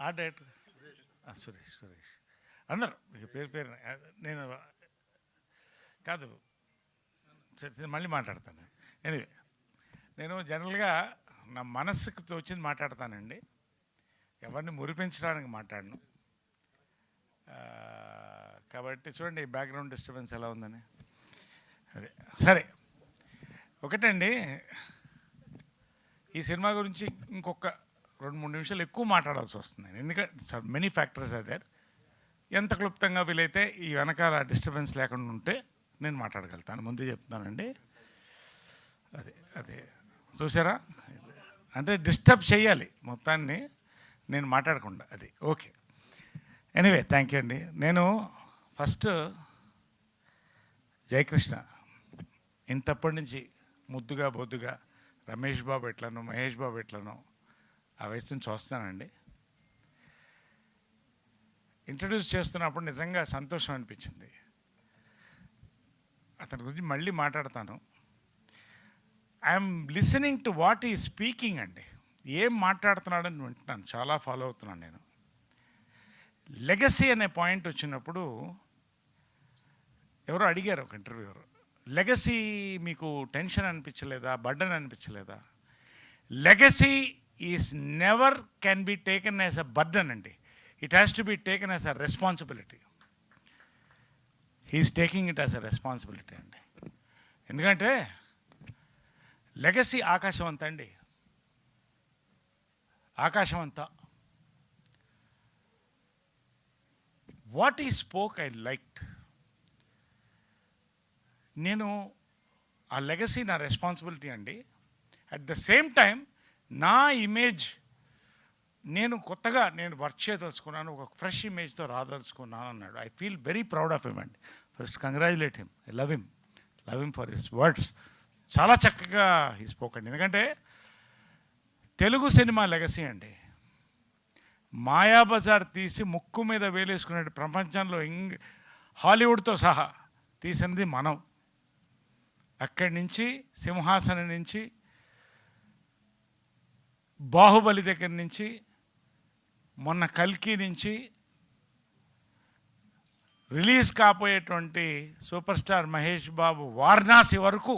ఆ డైరెక్టర్ సురేష్ సురేష్ అందరు ఇక పేరు పేరు నేను కాదు మళ్ళీ మాట్లాడతాను. ఎనివే నేను జనరల్గా నా మనస్సుకు తోచింది మాట్లాడతానండి, ఎవరిని మురిపించడానికి మాట్లాడను. కాబట్టి చూడండి బ్యాక్గ్రౌండ్ డిస్టర్బెన్స్ ఎలా ఉందని. అదే సరే, ఒకటండి, ఈ సినిమా గురించి ఇంకొక 2-3 నిమిషాలు ఎక్కువ మాట్లాడాల్సి వస్తుంది. ఎందుకంటే మెనీ ఫ్యాక్టర్స్ ఆర్ దేర్. ఎంత క్లుప్తంగా వీలైతే ఈ వెనకాల డిస్టర్బెన్స్ లేకుండా ఉంటే నేను మాట్లాడగలుగుతాను, ముందే చెప్తానండి. అదే అదే చూసారా, అంటే డిస్టర్బ్ చేయాలి మొత్తాన్ని నేను మాట్లాడకుండా. అది ఓకే. ఎనీవే థ్యాంక్ యూ అండి. నేను ఫస్ట్ జయకృష్ణ ఇంతప్పటి నుంచి ముద్దుగా బొద్దుగా రమేష్ బాబు ఎట్లనో మహేష్ బాబు ఎట్లనో ఆ వయసు నుంచి చూస్తానండి. ఇంట్రడ్యూస్ చేస్తున్నప్పుడు నిజంగా సంతోషం అనిపించింది. అతని గురించి మళ్ళీ మాట్లాడతాను. ఐఎమ్ లిసనింగ్ టు వాట్ ఈ స్పీకింగ్ అండి. ఏం మాట్లాడుతున్నాడని వింటున్నాను, చాలా ఫాలో అవుతున్నాను నేను. లెగసీ అనే పాయింట్ వచ్చినప్పుడు ఎవరో అడిగారు, ఒక ఇంటర్వ్యూవర్, లెగసీ మీకు టెన్షన్ అనిపించలేదా, బర్డన్ అనిపించలేదా? Legacy is never can be taken as a burden అండి. It has to be taken as a responsibility. He's taking it as a responsibility అండి. ఎందుకంటే లెగసీ ఆకాశం అంతా అండి, ఆకాశం అంతా. వాట్ ఈ స్పోక్ ఐ లైక్డ్. నేను ఆ లెగసీ నా రెస్పాన్సిబిలిటీ అండి. అట్ ద సేమ్ టైం నా ఇమేజ్ నేను కొత్తగా నేను వర్క్ చేయదలుచుకున్నాను, ఒక ఫ్రెష్ ఇమేజ్తో రాదలుచుకున్నాను అన్నాడు. I feel very proud of him అండి. First congratulate him. I love him for his words. చాలా చక్కగా హీ స్పోక్ అండి. ఎందుకంటే తెలుగు సినిమా లెగసీ అండి. మాయాబజార్ తీసి ముక్కు మీద వేలేసుకునే ప్రపంచంలో హాలీవుడ్తో సహా తీసినది మనం. అక్కడి నుంచి సింహాసనం నుంచి, బాహుబలి దగ్గర నుంచి, మొన్న కల్కి నుంచి release కాబోయేటువంటి super star Mahesh Babu Varanasi వరకు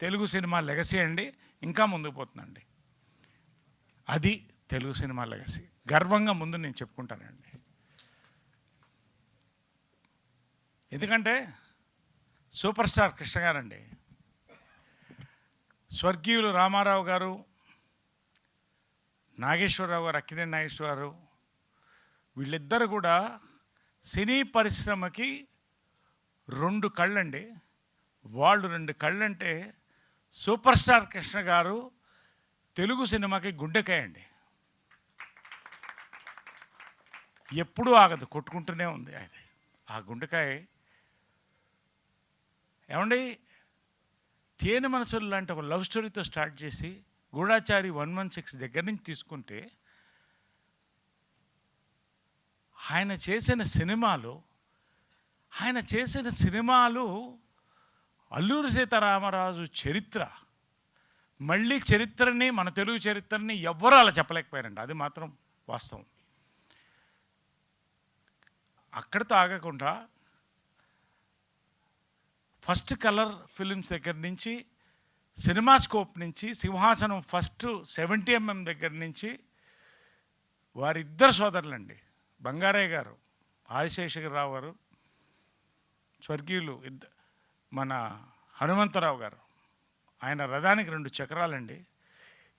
తెలుగు సినిమా లెగసీ అండి. ఇంకా ముందుకు పోతుందండి. అది తెలుగు సినిమా లెగసీ. గర్వంగా ముందు నేను చెప్పుకుంటానండి. ఎందుకంటే సూపర్ స్టార్ కృష్ణ గారండి, స్వర్గీయులు రామారావు గారు, నాగేశ్వరరావు గారు, అక్కినేని నాగేశ్వరరావు, వీళ్ళిద్దరు కూడా సినీ పరిశ్రమకి 2 కళ్ళండి. వాళ్ళు 2 కళ్ళంటే సూపర్ స్టార్ కృష్ణ గారు తెలుగు సినిమాకి గుండెకాయ అండి. ఎప్పుడూ ఆగదు, కొట్టుకుంటూనే ఉంది ఆయన ఆ గుండెకాయ. ఏమండి, తేనె మనసులు లాంటి ఒక లవ్ స్టోరీతో స్టార్ట్ చేసి గూఢాచారి 116 దగ్గర నుంచి తీసుకుంటే ఆయన చేసిన సినిమాలు అల్లూరి సీతారామరాజు చరిత్ర. మళ్ళీ చరిత్రని, మన తెలుగు చరిత్రని ఎవ్వరూ అలా చెప్పలేకపోయారండి. అది మాత్రం వాస్తవం. అక్కడితో ఆగకుండా ఫస్ట్ కలర్ ఫిలిమ్స్ దగ్గర నుంచి, సినిమాస్కోప్ నుంచి, సింహాసనం ఫస్ట్ 70mm దగ్గర నుంచి వారిద్దరు సోదరులండి, బంగారయ్య గారు, ఆదిశేషగిరిరావు గారు, స్వర్గీయులు మన హనుమంతరావు గారు, ఆయన రథానికి 2 చక్రాలండి.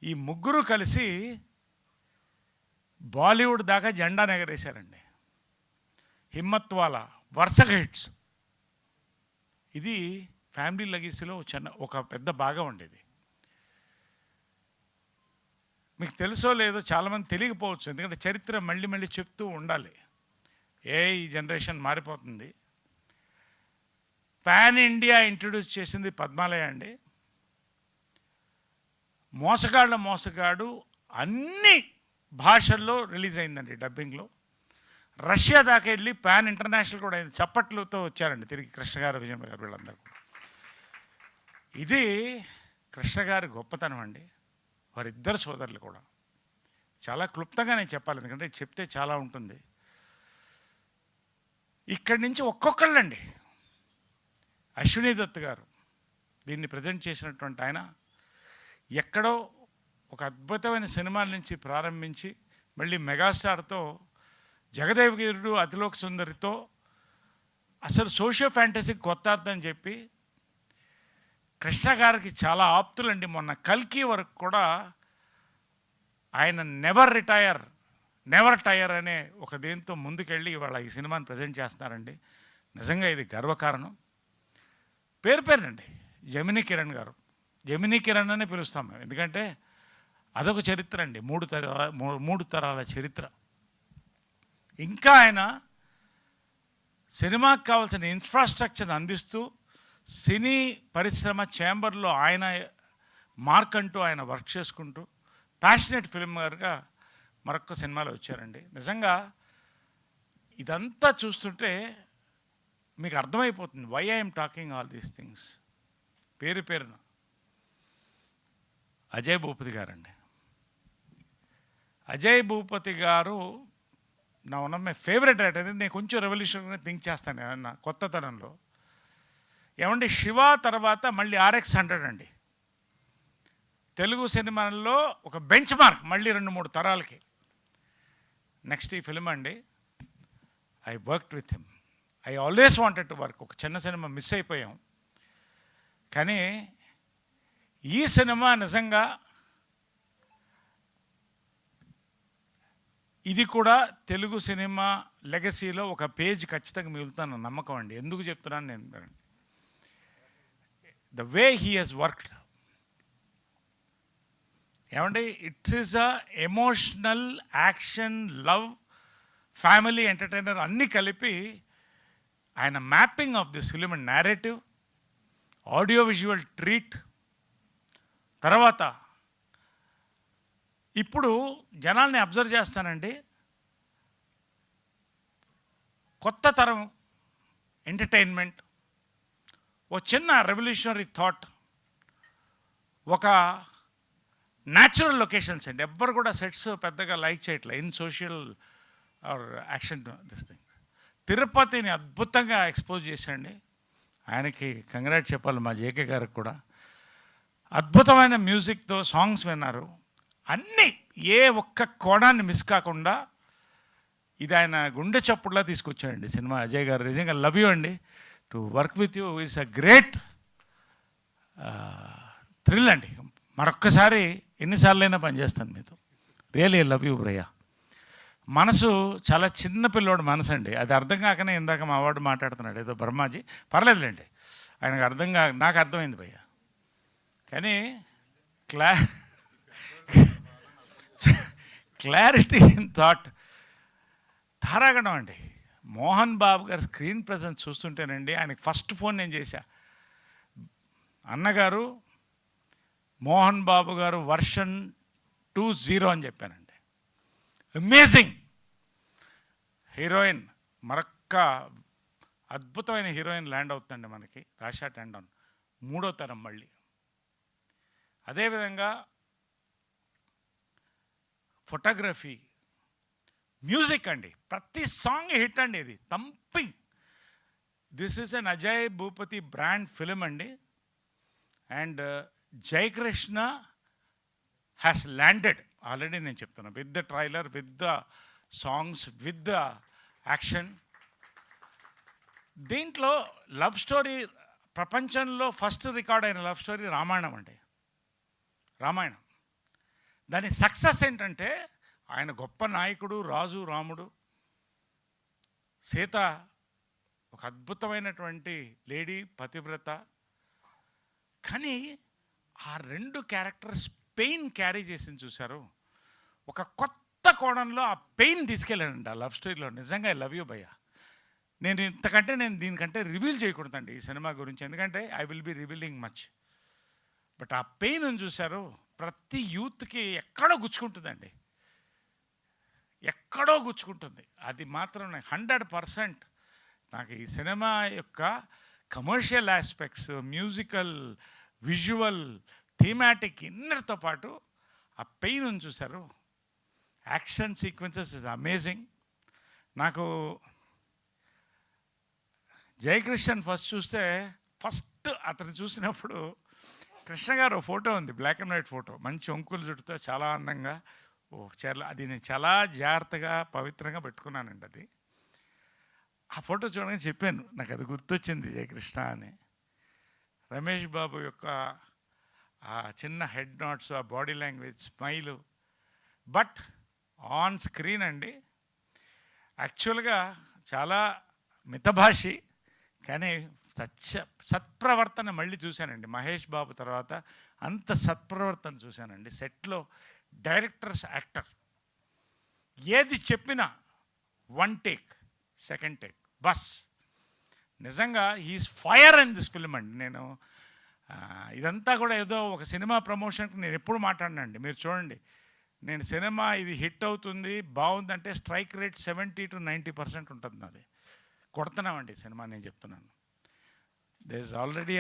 ఈ ముగ్గురు కలిసి బాలీవుడ్ దాకా జెండా ఎగరేశారండి. హిమ్మత్వాలా వరుసగా హిట్స్. ఇది ఫ్యామిలీ లెగసీలో ఒక పెద్ద భాగం ఉండేది. మీకు తెలుసో లేదో చాలామంది తెలియకపోవచ్చు, ఎందుకంటే చరిత్ర మళ్ళీ మళ్ళీ చెప్తూ ఉండాలి. ఈ జనరేషన్ మారిపోతుంది. పాన్ ఇండియా ఇంట్రడ్యూస్ చేసింది పద్మాలయ అండి. మోసగాడు అన్ని భాషల్లో రిలీజ్ అయిందండి, డబ్బింగ్లో. రష్యా దాకా వెళ్ళి పాన్ ఇంటర్నేషనల్ కూడా అయింది. చప్పట్లతో వచ్చారండి తిరిగి కృష్ణ గారు, విజయ్ గారు, వీళ్ళందరూ. ఇది కృష్ణ గారి గొప్పతనం అండి. వారిద్దరు సోదరులు కూడా చాలా క్లుప్తంగా నేను చెప్పాలి, ఎందుకంటే చెప్తే చాలా ఉంటుంది. ఇక్కడి నుంచి ఒక్కొక్కళ్ళండి, అశ్విని దత్ గారు దీన్ని ప్రజెంట్ చేసినటువంటి ఆయన ఎక్కడో ఒక అద్భుతమైన సినిమాల నుంచి ప్రారంభించి మళ్ళీ మెగాస్టార్తో, జగదేవగిరుడు, అతిలోక సుందరితో అసలు సోషియో ఫ్యాంటసీ కొత్త అర్థం చెప్పి కృష్ణ గారికి చాలా ఆప్తులండి. మొన్న కల్కి వరకు కూడా ఆయన నెవర్ టైర్ అనే ఒక దేంతో ముందుకెళ్ళి ఇవాళ ఈ సినిమాని ప్రజెంట్ చేస్తున్నారండి. నిజంగా ఇది గర్వకారణం. పేరునండి జమినీ కిరణ్ గారు, జమినీ కిరణ్ అనే పిలుస్తాం మేము, ఎందుకంటే అదొక చరిత్ర అండి, మూడు తరాల చరిత్ర. ఇంకా ఆయన సినిమాకి కావాల్సిన ఇన్ఫ్రాస్ట్రక్చర్ అందిస్తూ సినీ పరిశ్రమ ఛాంబర్లో ఆయన మార్క్ అంటూ ఆయన వర్క్ చేసుకుంటూ ప్యాషనెట్ ఫిల్మర్గా మరొక సినిమాలో వచ్చారండి. నిజంగా ఇదంతా చూస్తుంటే మీకు అర్థమైపోతుంది why I'm talking all these things. పేరున అజయ్ భూపతి గారండి. అజయ్ భూపతి గారు నా one of my favourite writer. నేను కొంచెం రెవల్యూషన్గా థింక్ చేస్తాను ఏమన్నా కొత్తతనంలో. ఏమండి, శివ తర్వాత మళ్ళీ RX 100 అండి, తెలుగు సినిమాల్లో ఒక బెంచ్ మార్క్ మళ్ళీ 2-3 తరాలకి. నెక్స్ట్ ఈ ఫిల్మ్ అండి, I worked with him. I always wanted to work. ఒక చిన్న సినిమా మిస్ అయిపోయాం, కానీ ఈ సినిమా నిజంగా ఇది కూడా తెలుగు సినిమా లెగసీలో ఒక పేజ్ ఖచ్చితంగా మిగులుతాను నమ్మకం అండి. ఎందుకు చెప్తున్నాను నేను, the way he has worked. ఏమండి, it's is a emotional, action, love, family, entertainer అన్నీ కలిపి ఆయన mapping of this film and narrative, audio visual treat. తర్వాత ఇప్పుడు జనాల్ని అబ్జర్వ్ చేస్తానండి, కొత్త తరం ఎంటర్టైన్మెంట్, ఓ చిన్న రెవల్యూషనరీ థాట్, ఒక న్యాచురల్ లొకేషన్స్ అండి. ఎవ్వరు కూడా సెట్స్ పెద్దగా లైక్ చేయట్లేదు in social or action this thing. తిరుపతిని అద్భుతంగా ఎక్స్పోజ్ చేశాండి. ఆయనకి కంగ్రాట్ చెప్పాలి, మా జేకే గారికి కూడా. అద్భుతమైన మ్యూజిక్తో సాంగ్స్ విన్నారు. అన్నీ ఏ ఒక్క కోణాన్ని మిస్ కాకుండా ఇది ఆయన గుండె చప్పుడులా తీసుకొచ్చాడండి సినిమా. అజయ్ గారు నిజంగా లవ్ యూ అండి. To work with you is a great thrill అండి. మరొక్కసారి ఎన్నిసార్లైనా పనిచేస్తాను మీతో. రియలీ లవ్ యూ భయ్యా. మనసు చాలా చిన్న పిల్లోడు మనసు అండి. అది అర్థం కాకనే ఇందాక మా వాడు మాట్లాడుతున్నాడు ఏదో బ్రహ్మాజీ. పర్లేదులేండి, ఆయనకు నాకు అర్థమైంది భయ్యా. కానీ క్లారిటీ ఇన్ థాట్ ధారాగణం అండి. మోహన్ బాబు గారు స్క్రీన్ ప్రజెన్స్ చూస్తుంటేనండి, ఆయనకి ఫస్ట్ ఫోన్ నేను చేశా, అన్నగారు మోహన్ బాబు గారు వర్షన్ 2.0 అని చెప్పానండి. అమేజింగ్ హీరోయిన్, మరొక్క అద్భుతమైన హీరోయిన్ ల్యాండ్ అవుతుందండి మనకి, రాషా టండన్, 3వ తరం మళ్ళీ. అదేవిధంగా ఫోటోగ్రఫీ, మ్యూజిక్ అండి, ప్రతి సాంగ్ హిట్ అండి. ఇది thumping. This is an Ajay Bhupathi brand film అండి. And Jayakrishna has landed already, నేను చెప్తున్నాను, with the trailer, with the songs, with the action. దీంట్లో లవ్ స్టోరీ, ప్రపంచంలో ఫస్ట్ రికార్డ్ అయిన లవ్ స్టోరీ రామాయణం అండి. రామాయణం దాని సక్సెస్ ఏంటంటే, ఆయన గొప్ప నాయకుడు, రాజు, రాముడు, సీత ఒక అద్భుతమైనటువంటి లేడీ, పతివ్రత. కానీ ఆ 2 క్యారెక్టర్స్ పెయిన్ క్యారీ చేసింది చూశారు. ఒక కొత్త కోణంలో ఆ పెయిన్ తీసుకెళ్ళానండి ఆ లవ్ స్టోరీలో. నిజంగా ఐ లవ్ యూ భయ్యా. నేను దీనికంటే రివీల్ చేయకూడదండి ఈ సినిమా గురించి, ఎందుకంటే I will be revealing much. But ఆ పెయిన్ చూశారు, ప్రతి యూత్కి ఎక్కడో గుచ్చుకుంటుందండి, ఎక్కడో గుచ్చుకుంటుంది. అది మాత్రం 100% నాకు ఈ సినిమా యొక్క commercial aspects, musical, visual, thematic ఇన్నర్తో పాటు ఆ పెయిన్ చూశారు. Action sequences is amazing. నాకు జయకృష్ణన్ ఫస్ట్ చూస్తే ఫస్ట్ అతను చూసినప్పుడు కృష్ణ గారు ఫోటో ఉంది, బ్లాక్ అండ్ వైట్ ఫోటో, మంచి ఒంకులు చుట్టూ చాలా అందంగా చీరలు, అది నేను చాలా జాగ్రత్తగా పవిత్రంగా పెట్టుకున్నానండి. అది ఆ ఫోటో చూడగానే చెప్పాను, నాకు అది గుర్తొచ్చింది జయకృష్ణ అని. రమేష్ బాబు యొక్క ఆ చిన్న హెడ్ నోట్స్, ఆ body language, smile. But on screen అండి యాక్చువల్గా చాలా మితభాషి, కానీ సత్ప్రవర్తన మళ్ళీ చూశానండి. మహేష్ బాబు తర్వాత అంత సత్ప్రవర్తన చూశానండి సెట్లో. డైరెక్టర్స్, యాక్టర్ ఏది చెప్పినా 1 టేక్, 2nd టేక్ బస్. నిజంగా he is fire in this film అండి. నేను ఇదంతా కూడా ఏదో ఒక సినిమా ప్రమోషన్కి నేను ఎప్పుడు మాట్లాడినండి. మీరు చూడండి, నేను సినిమా ఇది హిట్ అవుతుంది బాగుందంటే స్ట్రైక్ రేట్ 70 to 90% ఉంటుంది. నాది కొడుతున్నామండి సినిమా, నేను చెప్తున్నాను. There is already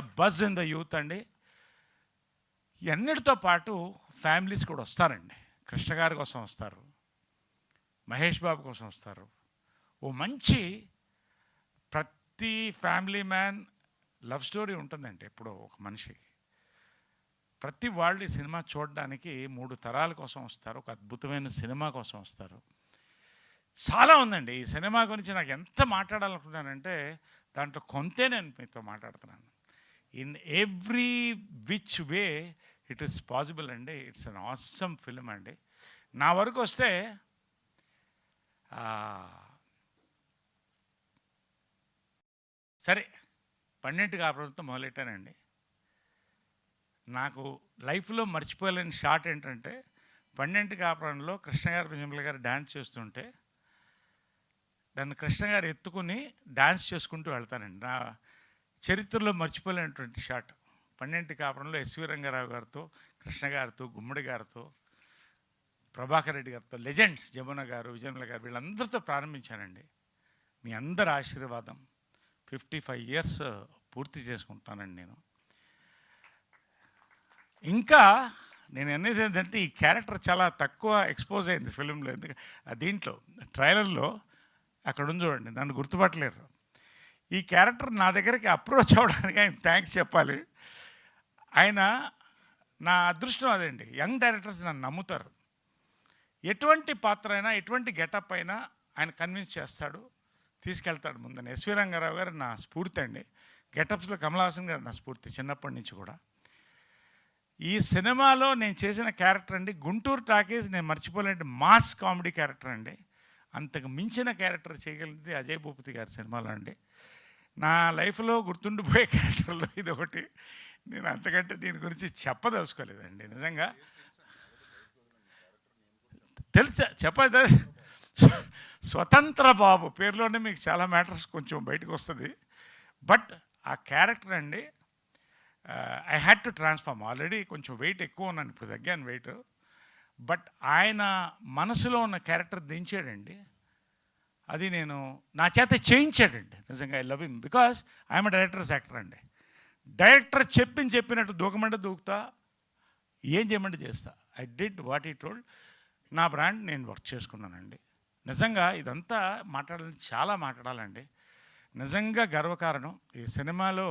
a buzz in the youth అండి. ఇవన్నిటితో పాటు ఫ్యామిలీస్ కూడా వస్తారండి. కృష్ణ గారి కోసం వస్తారు, మహేష్ బాబు కోసం వస్తారు. ఓ మంచి ప్రతి ఫ్యామిలీ మ్యాన్ లవ్ స్టోరీ ఉంటుందండి ఎప్పుడో ఒక మనిషికి. ప్రతి వాళ్ళు ఈ సినిమా చూడడానికి 3 తరాల కోసం వస్తారు, ఒక అద్భుతమైన సినిమా కోసం వస్తారు. చాలా ఉందండి ఈ సినిమా గురించి నాకు ఎంత మాట్లాడాలనుకుంటున్నానంటే దాంట్లో కొంతే నేను మీతో మాట్లాడుతున్నాను. In every which way it is possible అండి. ఇట్స్ అన్ ఆసమ్ ఫిల్మ్ అండి. నా వరకు వస్తే సరే 12 కాపురంతో మొదలెట్టానండి. నాకు లైఫ్లో మర్చిపోలేని షాట్ ఏంటంటే 12 కాపురంలో కృష్ణ గారు, విజయమ్మ గారు డ్యాన్స్ చేస్తుంటే నన్ను కృష్ణ గారు ఎత్తుకుని డ్యాన్స్ చేసుకుంటూ వెళ్తానండి. నా చరిత్రలో మర్చిపోలేనటువంటి షాట్. 12 కాపురంలో ఎస్వి రంగారావు గారితో, కృష్ణ గారితో, గుమ్మడి గారితో, ప్రభాకర్ రెడ్డి గారితో, లెజెండ్స్ జమున గారు, విజయమ్మ గారు, వీళ్ళందరితో ప్రారంభించానండి. మీ అందరి ఆశీర్వాదం. 55 years పూర్తి చేసుకుంటానండి నేను. ఇంకా నేను అనేది ఏంటంటే ఈ క్యారెక్టర్ చాలా తక్కువ ఎక్స్పోజ్ అయింది ఫిలింలో. ఎందుకంటే దీంట్లో ట్రైలర్లో అక్కడ ఉంది చూడండి, నన్ను గుర్తుపట్టలేరు. ఈ క్యారెక్టర్ నా దగ్గరికి అప్రోచ్ అవ్వడానికి ఆయన థ్యాంక్స్ చెప్పాలి. ఆయన నా అదృష్టం అదండి. యంగ్ డైరెక్టర్స్ నన్ను నమ్ముతారు. ఎటువంటి పాత్ర అయినా, ఎటువంటి గెటప్ అయినా ఆయన కన్విన్స్ చేస్తాడు, తీసుకెళ్తాడు ముందని. ఎస్వి రంగారావు గారు నా స్ఫూర్తి అండి. గెటప్స్లో కమల్ హాసన్ గారు నా స్ఫూర్తి చిన్నప్పటి నుంచి కూడా. ఈ సినిమాలో నేను చేసిన క్యారెక్టర్ అండి, గుంటూరు టాకీస్ నేను మర్చిపోలేని మాస్ కామెడీ క్యారెక్టర్ అండి. అంతకు మించిన క్యారెక్టర్ చేయగలిగింది అజయ్ భూపతి గారి సినిమాలో అండి. నా లైఫ్లో గుర్తుండిపోయే క్యారెక్టర్లో ఇది ఒకటి. నేను అంతకంటే దీని గురించి చెప్పదలుచుకోలేదండి. నిజంగా తెలుసా చెప్పదు. స్వతంత్ర బాబు పేరులోనే మీకు చాలా మ్యాటర్స్ కొంచెం బయటకు వస్తుంది. బట్ ఆ క్యారెక్టర్ అండి I had to transform. Already కొంచెం వెయిట్ ఎక్కువ ఉన్నాను, ఇప్పుడు తగ్గాను వెయిట్. బట్ ఆయన మనసులో ఉన్న క్యారెక్టర్ దించాడండి. అది నేను నా చేత చేయించాడండి. నిజంగా I love him because I'm directors actor అండి. డైరెక్టర్ చెప్పినట్టు దూకమంటే దూకుతా, ఏం చేయమంటే చేస్తా. ఐ డిడ్ వాట్ ఈ టోల్డ్. నా బ్రాండ్ నేను వర్క్ చేసుకున్నానండి. నిజంగా ఇదంతా చాలా మాట్లాడాలండి. నిజంగా గర్వకారణం ఈ సినిమాలో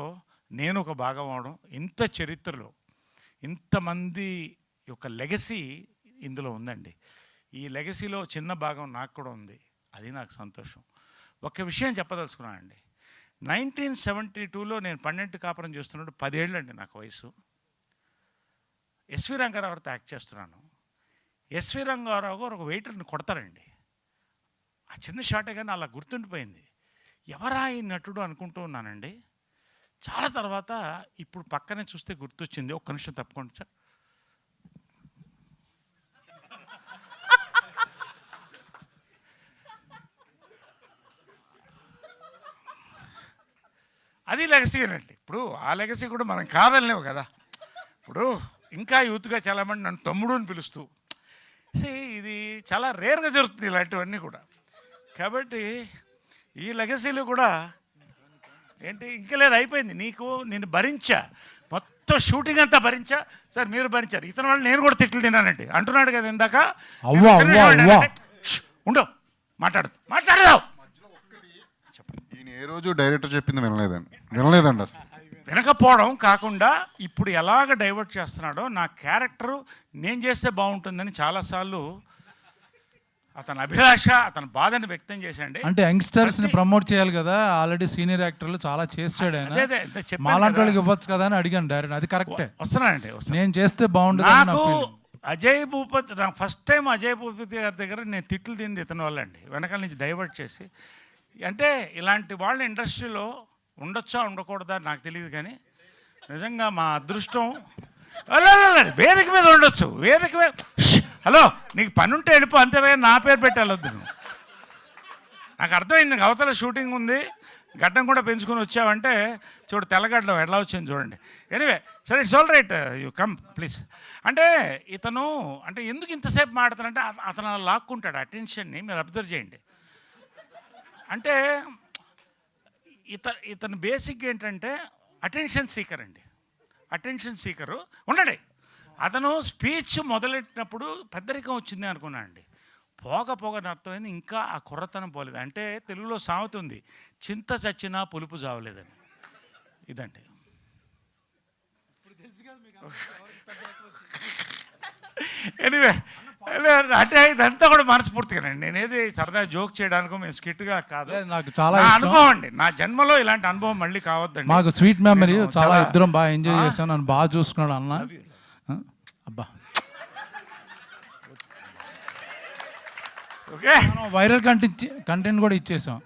నేను ఒక భాగం అవడం. ఇంత చరిత్రలో ఇంతమంది యొక్క లెగసీ ఇందులో ఉందండి. ఈ లెగసీలో చిన్న భాగం నాకు కూడా ఉంది. అది నాకు సంతోషం. ఒక విషయం చెప్పదలుచుకున్నానండి. 1972లో నేను 12 కాపురం చేస్తున్నప్పుడు 10 ఏళ్ళు అండి నాకు వయసు. ఎస్వి రంగారావు గారితో యాక్ట్ చేస్తున్నాను. ఎస్వి రంగారావు గారు ఒక వెయిటర్ని కొడతారండి. ఆ చిన్న షాటే కానీ అలా గుర్తుండిపోయింది. ఎవరా ఈ నటుడు అనుకుంటూ ఉన్నానండి. చాలా తర్వాత ఇప్పుడు పక్కనే చూస్తే గుర్తొచ్చింది. ఒక్క నిమిషం తప్పుకోండి సార్. అది లెగసీ అండి. ఇప్పుడు ఆ లెగసీ కూడా మనం కాదలేవు కదా. ఇప్పుడు ఇంకా యూత్గా చాలామంది నన్ను తమ్ముడు అని పిలుస్తూ, ఇది చాలా రేర్గా జరుగుతుంది ఇలాంటివన్నీ కూడా. కాబట్టి ఈ లెగసీలు కూడా ఏంటి ఇంకా లేదు, అయిపోయింది. నేను భరించా మొత్తం షూటింగ్ అంతా భరించా సార్, మీరు భరించారు. ఇతని వాళ్ళు నేను కూడా తిట్లు తిన్నానండి అంటున్నాడు కదా ఇందాక. ఉండవు, మాట్లాడదావు. ఈయన ఏ రోజు డైరెక్టర్ చెప్పింది వినలేదండి అసలు. వినకపోవడం కాకుండా ఇప్పుడు ఎలాగ డైవర్ట్ చేస్తున్నాడో, నా క్యారెక్టరు నేను చేస్తే బాగుంటుందని చాలాసార్లు అతని అభిలాష, అతని బాధని వ్యక్తం చేశాండి. అంటే యంగ్స్టర్స్ ని ప్రమోట్ చేయాలి కదా, ఆల్రెడీ సీనియర్ యాక్టర్లు చాలా చేస్తాడు ఆయన, మాలాంటి వాళ్ళకి ఇవ్వచ్చు కదా అని అడిగాను డైరెక్ట్. అది కరెక్టే, వస్తున్నానండి. నేను చేస్తే బాగుంటుంది. నాకు అజయ్ భూపతి, నా ఫస్ట్ టైం అజయ్ భూపతి గారి దగ్గర నేను తిట్లు తింది ఇతని వల్ల అండి, వెనకాల నుంచి డైవర్ట్ చేసి. అంటే ఇలాంటి వాళ్ళ ఇండస్ట్రీలో ఉండొచ్చా ఉండకూడదా నాకు తెలియదు, కానీ నిజంగా మా అదృష్టం. వేదిక మీద ఉండొచ్చు, వేదిక మీద. హలో, నీకు పని ఉంటే వెళ్ళిపో అంతే, నా పేరు పెట్టి వెళ్ళొద్దు నువ్వు. నాకు అర్థమైంది, అవతల షూటింగ్ ఉంది, గడ్డం కూడా పెంచుకొని వచ్చావంటే చూడు తెల్లగడ్డం ఎలా వచ్చింది చూడండి. ఎనీవే సరే, it's all right, you come please. అంటే ఇతను అంటే ఎందుకు ఇంతసేపు మాడుతానంటే అతను అలా లాక్కుంటాడు అటెన్షన్ని, మీరు అబ్జర్వ్ చేయండి. అంటే ఇతను బేసిక్ ఏంటంటే అటెన్షన్ సీకర్ అండి, అటెన్షన్ సీకరు. ఉండండి, అతను స్పీచ్ మొదలెట్టినప్పుడు పెద్దరికం వచ్చింది అనుకున్నాను అండి. పోగ అర్థమైంది, ఇంకా ఆ కుర్రతనం పోలేదు. అంటే తెలుగులో సామెత ఉంది, చింత చచ్చినా పులుపు చావలేదని. ఇదండి. ఎనివే అంటే ఇదంతా కూడా మనస్ఫూర్తిగానండి, నేనేది సరదా జోక్ చేయడానికో మేము స్కిట్గా కాదు, నాకు చాలా అనుభవం అండి. నా జన్మలో ఇలాంటి అనుభవం మళ్ళీ కావద్దండి. మాకు స్వీట్ మెమరీ, చాలా ఇద్దరం బాగా ఎంజాయ్ చేశాను, నన్ను బాగా చూసుకున్నాడు అన్న. అబ్బా, ఓకే, వైరల్ కంటెంట్ కూడా ఇచ్చేసాం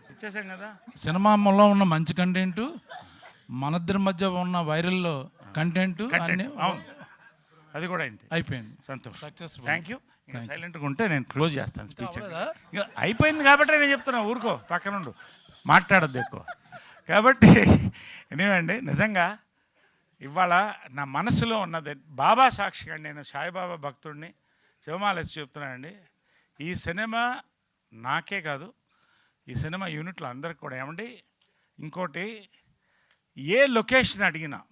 కదా. సినిమాలో ఉన్న మంచి కంటెంట్, మనిద్దరి మధ్య ఉన్న వైరల్ కంటెంట్ అది కూడా అయింది, అయిపోయింది. సంతోషం, సక్సెస్ఫుల్. Thank you. సైలెంట్గా ఉంటే నేను క్లోజ్ చేస్తాను స్పీచ్. ఇక అయిపోయింది కాబట్టి నేను చెప్తున్నా, ఊరుకో, పక్కనుండు, మాట్లాడద్దు ఎక్కువ. కాబట్టి ఎనివేండి, నిజంగా ఇవాళ నా మనసులో ఉన్నది బాబా సాక్షిగా నేను సాయిబాబా భక్తుడిని శివమాలేసి చెప్తున్నానండి. ఈ సినిమా నాకే కాదు, ఈ సినిమా యూనిట్లు అందరికి కూడా. ఏమండి, ఇంకోటి, ఏ లొకేషన్ అడిగినా,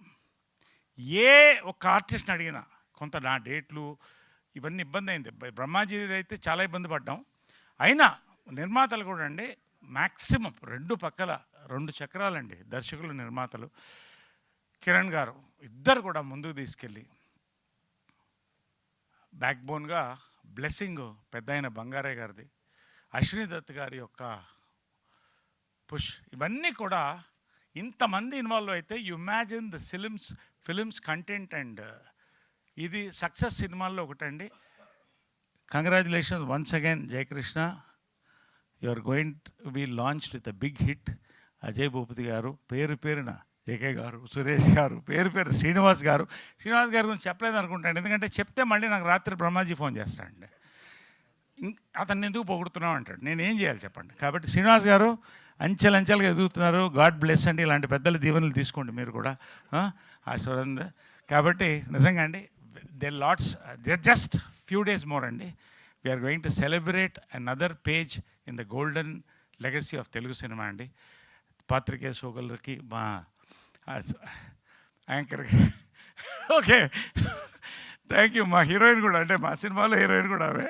ఏ ఒక ఆర్టిస్ట్ని అడిగినా, కొంత నా డేట్లు ఇవన్నీ ఇబ్బంది అయింది. బ్రహ్మాజీ అయితే చాలా ఇబ్బంది పడ్డాం. అయినా నిర్మాతలు కూడా అండి, మ్యాక్సిమం రెండు పక్కల 2 చక్రాలండి, దర్శకులు నిర్మాతలు, కిరణ్ గారు ఇద్దరు కూడా ముందుకు తీసుకెళ్ళి బ్యాక్ బోన్గా బ్లెస్సింగ్ పెద్ద అయిన బంగారే గారిది, అశ్విని దత్ గారి యొక్క పుష్, ఇవన్నీ కూడా ఇంతమంది ఇన్వాల్వ్ అయితే you imagine the films content. And ఇది సక్సెస్ సినిమాల్లో ఒకటండి. Congratulations once again Jayakrishna, you are going to be launched with a big hit. Ajay Bhupathi గారు, పేరున జేకే గారు, సురేష్ గారు, పేరు శ్రీనివాస్ గారు గురించి చెప్పలేదు అనుకుంటాను, ఎందుకంటే చెప్తే మళ్ళీ నాకు రాత్రి బ్రహ్మాజీ ఫోన్ చేస్తాడండి, అతన్ని ఎందుకు పొగుడుతున్నావు అంటాడు, నేను ఏం చేయాలి చెప్పండి. కాబట్టి శ్రీనివాస్ గారు అంచెలంచెలుగా ఎదుగుతున్నారు, గాడ్ బ్లెస్ అండి. ఇలాంటి పెద్దల దీవెనలు తీసుకోండి మీరు కూడా, ఆశీర్వాదం. కాబట్టి నిజంగా అండి, జస్ట్ ఫ్యూ డేస్ మోర్ అండి, we are going to celebrate another page in the golden legacy of Telugu cinema అండి. పాత్రికేయ సోదరులకి, మా యాంకర్కి, ఓకే థ్యాంక్ యూ. మా హీరోయిన్ కూడా, అంటే మా సినిమాలో హీరోయిన్ కూడా అవే,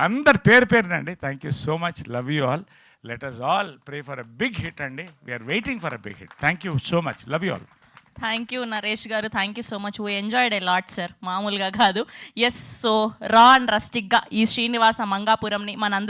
అందరు పేరునండి. Thank you so much, love you all. Let us all pray for a big hit అండి. We are waiting for a big hit. Thank you so much, love you all. Thank you Naresh గారు, thank you so much. We enjoyed a lot sir, మామూలుగా కాదు. Yes, so రా and రస్టిక్గా ఈ శ్రీనివాస మంగాపురంని మనందరం